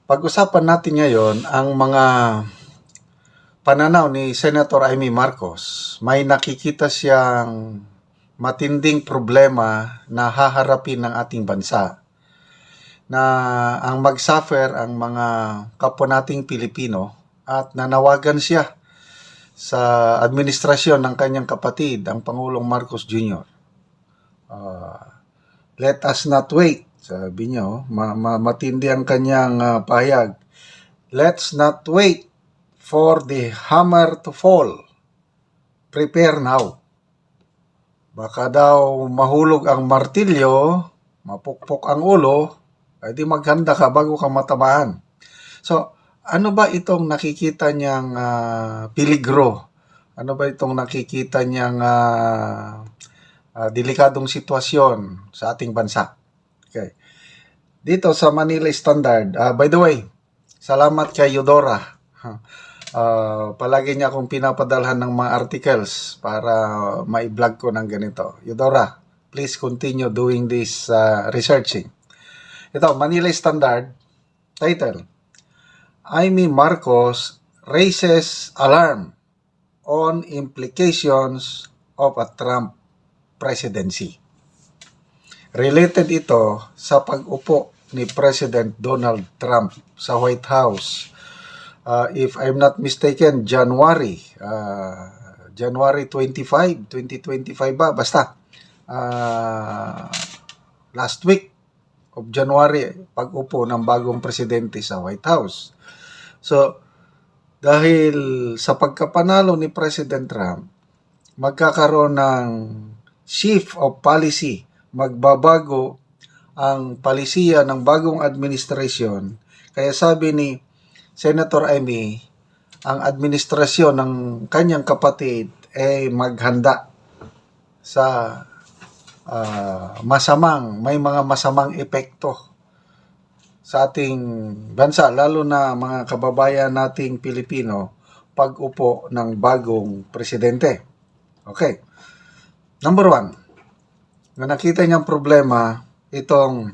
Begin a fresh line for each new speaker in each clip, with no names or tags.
Pag-usapan natin ngayon ang mga pananaw ni Senator Amy Marcos. May nakikita siyang matinding problema na haharapin ng ating bansa, na ang mag-suffer ang mga kapwa nating Pilipino, at nanawagan siya sa administrasyon ng kanyang kapatid, ang Pangulong Marcos Jr. Let us not wait, sabi niya. Matindi ang kanyang pahayag. Let's not wait for the hammer to fall. Prepare now. Baka daw mahulog ang martilyo, mapukpok ang ulo, ay di maghanda ka bago ka matamaan. So, ano ba itong nakikita niyang peligro? Ano ba itong nakikita niyang delikadong sitwasyon sa ating bansa? Okay. Dito sa Manila Standard, by the way, salamat kay Eudora. Palagi niya akong pinapadalhan ng mga articles para ma-vlog ko ng ganito. Eudora, please continue doing this researching. Ito, Manila Standard, title, Amy Marcos raises alarm on implications of a Trump presidency. Related ito sa pag-upo ni President Donald Trump sa White House. If I'm not mistaken, January 25, 2025 ba? Basta. Last week of January, pag-upo ng bagong presidente sa White House. So, dahil sa pagkapanalo ni President Trump, magkakaroon ng shift of policy, magbabago ang palisiya ng bagong administrasyon. Kaya sabi ni Senator Amy, ang administrasyon ng kanyang kapatid ay maghanda sa may mga masamang epekto sa ating bansa, lalo na mga kababayan nating Pilipino, pag-upo ng bagong presidente. Okay. Number 1, na nakita niyang problema, itong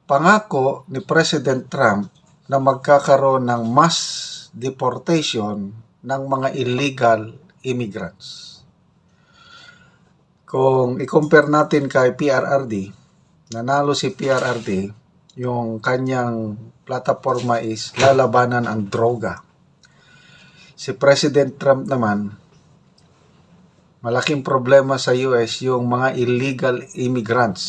pangako ni President Trump na magkakaroon ng mass deportation ng mga illegal immigrants. Kung i-compare natin kay PRRD, nanalo si PRRD, yung kanyang plataforma is lalabanan ang droga. Si President Trump naman, malaking problema sa US yung mga illegal immigrants.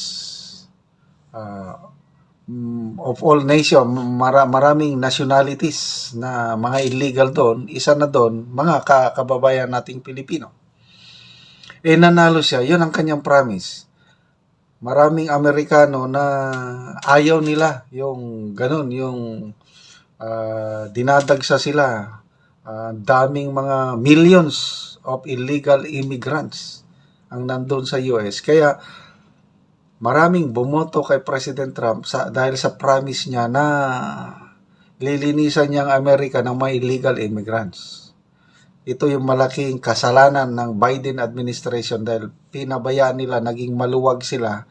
Of all nation, maraming nationalities na mga illegal doon, isa na doon, mga kababayan nating Pilipino. Nanalo siya, yun ang kanyang promise. Maraming Amerikano na ayaw nila yung ganun, yung dinadagsa sila. Daming mga millions of illegal immigrants ang nandun sa US. Kaya maraming bumoto kay President Trump dahil sa promise niya na lilinisan niya ang Amerika ng mga illegal immigrants. Ito yung malaking kasalanan ng Biden administration dahil pinabayaan nila, naging maluwag sila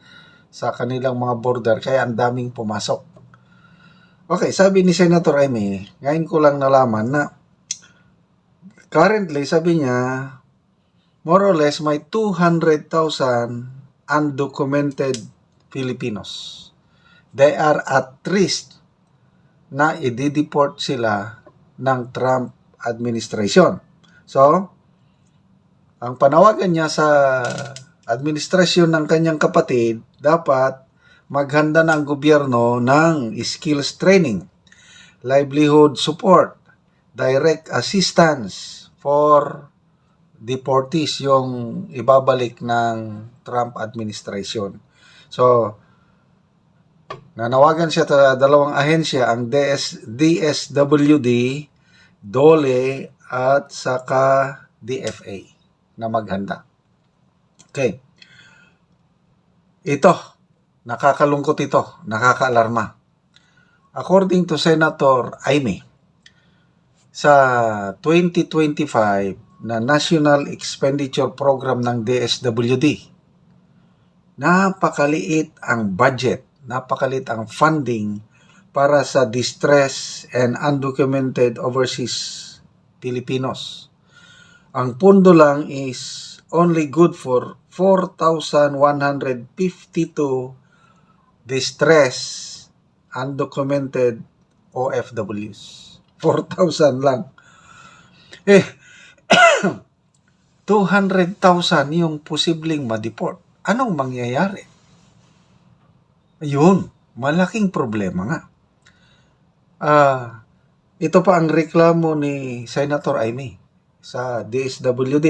sa kanilang mga border, kaya ang daming pumasok. Okay, sabi ni Senator Amy, ngayon ko lang nalaman na currently, sabi niya, more or less may 200,000 undocumented Filipinos. They are at risk na i-deport sila ng Trump administration. So, ang panawagan niya sa administrasyon ng kanyang kapatid, dapat maghanda ng gobyerno ng skills training, livelihood support, direct assistance for deportees, yung ibabalik ng Trump administration. So, nanawagan siya sa dalawang ahensya, ang DSWD, DOLE, at saka DFA na maghanda. Okay. Ito, nakakalungkot ito, nakakaalarma. According to Senator Amy, sa 2025 na National Expenditure Program ng DSWD, napakaliit ang budget, napakaliit ang funding para sa distressed and undocumented overseas Filipinos. Ang pondo lang is only good for 4,152 distressed undocumented OFWs. 4,000 lang. 200,000 yung posibleng ma-deport. Anong mangyayari? Ayun, malaking problema nga. Ito pa ang reklamo ni Senator Amy sa DSWD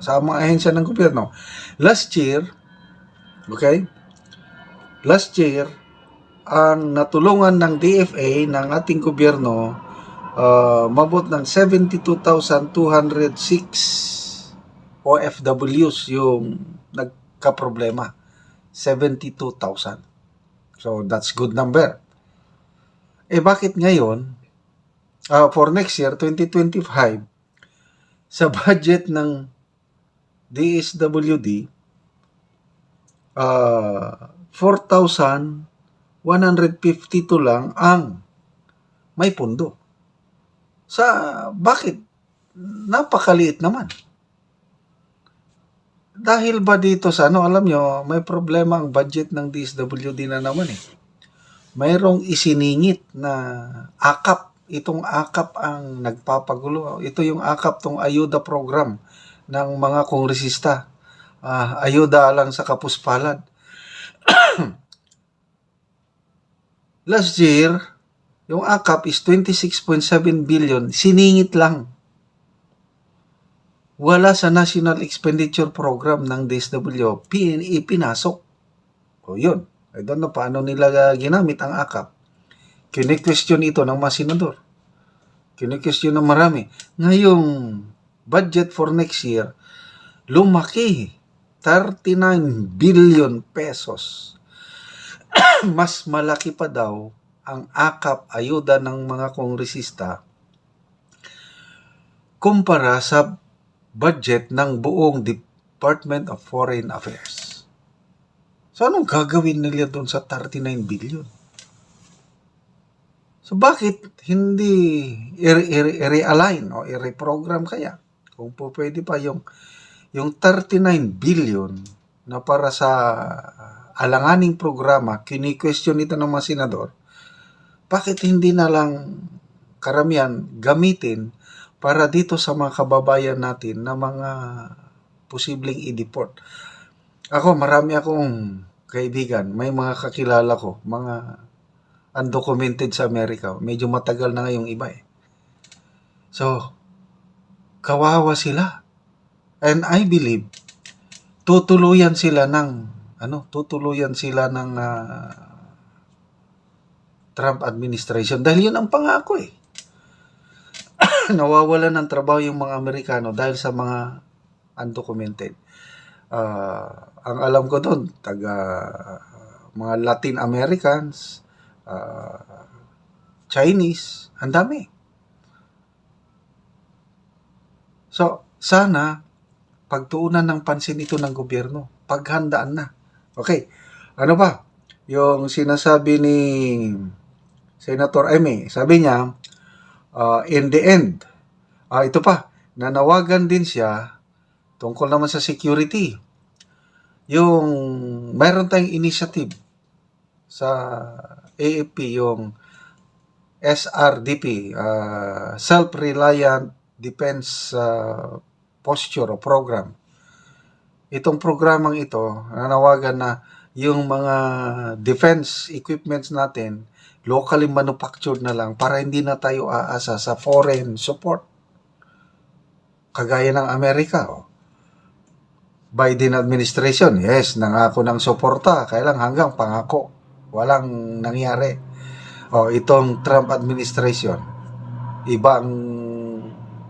sa mga ahensya ng gobyerno. Last year, ang natulungan ng DFA ng ating gobyerno, mabot ng 72,206 OFWs yung nagka-problema. 72,000. So, that's good number. Bakit ngayon, for next year, 2025, sa budget ng DSWD, 4,152 lang ang may pundo. Bakit? Napakaliit naman. Dahil ba dito sa alam nyo, may problema ang budget ng DSWD na naman mayroong isiningit na AKAP. Itong AKAP ang nagpapagulo. Ito yung AKAP, tong ayuda program ng mga kongresista. Ayuda lang sa kapuspalad. Last year, yung AKAP is 26.7 billion. Siningit lang. Wala sa National Expenditure Program ng DSWD. Pinasok. O yun. I don't know paano nila ginamit ang AKAP. Kine-question ito ng mga senador. Kine-question ng marami. Ngayong budget for next year, lumaki. 39 billion pesos. Mas malaki pa daw ang AKAP, ayuda ng mga kongresista, kumpara sa budget ng buong Department of Foreign Affairs. So, anong gagawin nila doon sa 39 billion? So, bakit hindi i-realign o i-reprogram kaya? Kung po pwede pa yung 39 billion na para sa alanganing programa, kini-question ito ng mga senador, bakit hindi na lang karamihan gamitin para dito sa mga kababayan natin na mga posibleng i-deport? Marami akong kaibigan, may mga kakilala ko, mga undocumented sa Amerika. Medyo matagal na ngayong iba So, kawawa sila. And I believe, tutuluyan sila ng Trump administration. Dahil yun ang pangako Nawawalan ng trabaho yung mga Amerikano dahil sa mga undocumented. Ang alam ko doon, mga Latin Americans, Chinese, ang dami. So, sana, pagtuunan ng pansin ito ng gobyerno, paghandaan na. Okay, ano ba? Yung sinasabi ni Senator Amy, sabi niya, in the end, ito pa, nanawagan din siya tungkol naman sa security. Yung mayroon tayong initiative sa AFP, yung SRDP, Self-Reliant Defense Posture o Program. Itong programang ito, nanawagan na yung mga defense equipments natin, locally manufactured na lang para hindi na tayo aasa sa foreign support. Kagaya ng Amerika. Biden administration, yes, nangako ng suporta, kailang hanggang pangako. Walang nangyari. Itong Trump administration, ibang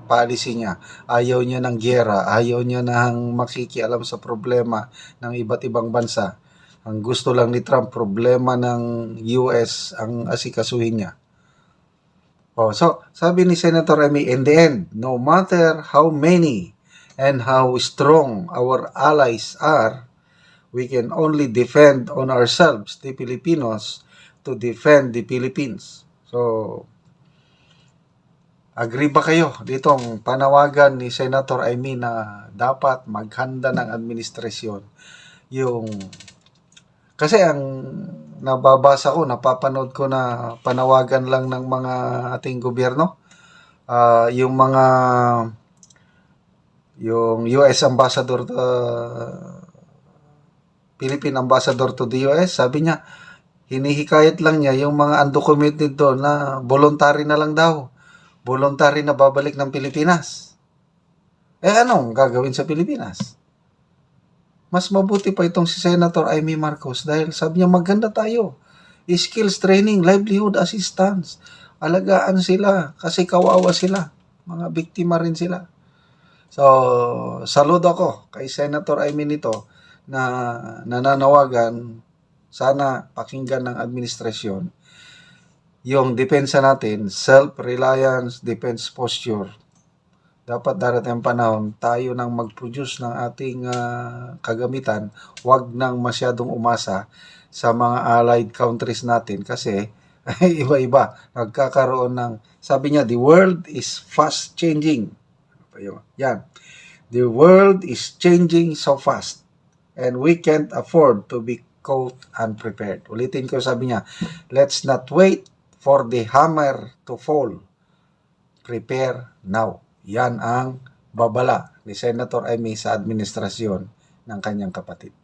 policy niya. Ayaw niya ng giyera, ayaw niya ng makikialam sa problema ng iba't ibang bansa. Ang gusto lang ni Trump, problema ng US ang asikasuhin niya. So, sabi ni Senator Amy, in the end, no matter how many and how strong our allies are, we can only defend on ourselves, the Filipinos, to defend the Philippines. So, agree ba kayo ditong panawagan ni Senator Amy na dapat maghanda ng administrasyon yung kasi ang nababasa ko, napapanood ko na panawagan lang ng mga ating gobyerno, yung US Ambassador, Philippine Ambassador to the US, sabi niya, hinihikayat lang niya yung mga undocumented doon na voluntary na lang daw. Voluntary na babalik ng Pilipinas. Anong gagawin sa Pilipinas? Mas mabuti pa itong si Senator Amy Marcos dahil sabi niya maganda tayo. Skills training, livelihood assistance. Alagaan sila kasi kawawa sila. Mga biktima rin sila. So, saludo ako kay Senator Amy nito na nananawagan sana pakinggan ng administrasyon yung depensa natin, self-reliance, defense posture. Dapat darating ang panahon, tayo nang mag-produce ng ating kagamitan, wag nang masyadong umasa sa mga allied countries natin kasi iba-iba, nagkakaroon ng, sabi niya, the world is fast changing. Yan. The world is changing so fast and we can't afford to be caught unprepared. Ulitin ko, sabi niya, let's not wait for the hammer to fall. Prepare now. Yan ang babala ni Senator Amy sa administrasyon ng kanyang kapatid.